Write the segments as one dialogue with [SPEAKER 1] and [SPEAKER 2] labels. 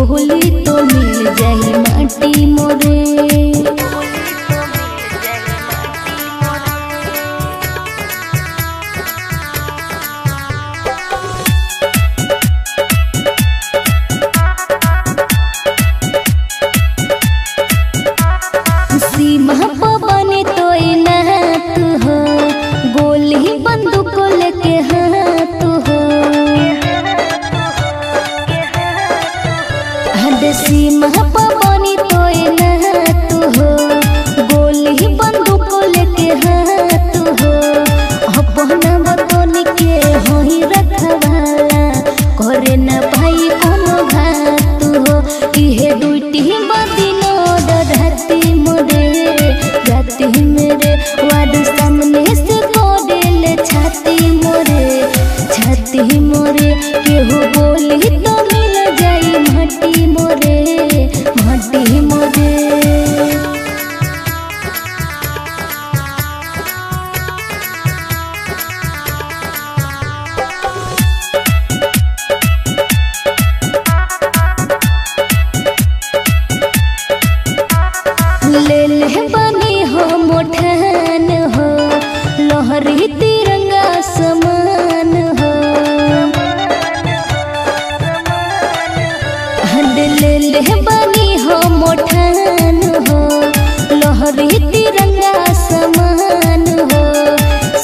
[SPEAKER 1] बोली तो मिल जाई माटी मोरे। सीमा पवनी तो नात हो, गोली बंदूक लेके हाथ हो। सीमा पवनी तो नात हो, गोली बंदूक लेके हाथ हो। अपना बतौनी के होई रखवाला, करे न भाई कोनो घात हो। इहे दुईटी बदिनो डरती मोरे, जाती मेरे वाद सामने से कोडेले छाती मोरे, छाती मोरे। केहू बोली तो मिल जाई माटी मोरे, माटी मोरे। ले ले बनी हो मोठन हो, लहरी तिरंगा समान हो। ले ले बनी हो मोठन हो, लहरी तिरंगा समान हो।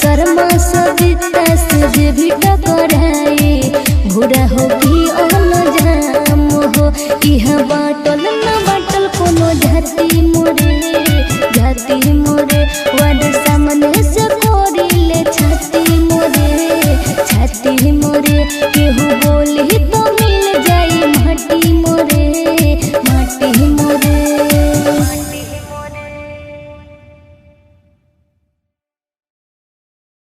[SPEAKER 1] शर्मा सविता से भी टकराए, बुरा हो कि अनजाम हो। इह बाटल न बाटल कोनो जाति मोरे, जाति मोरे।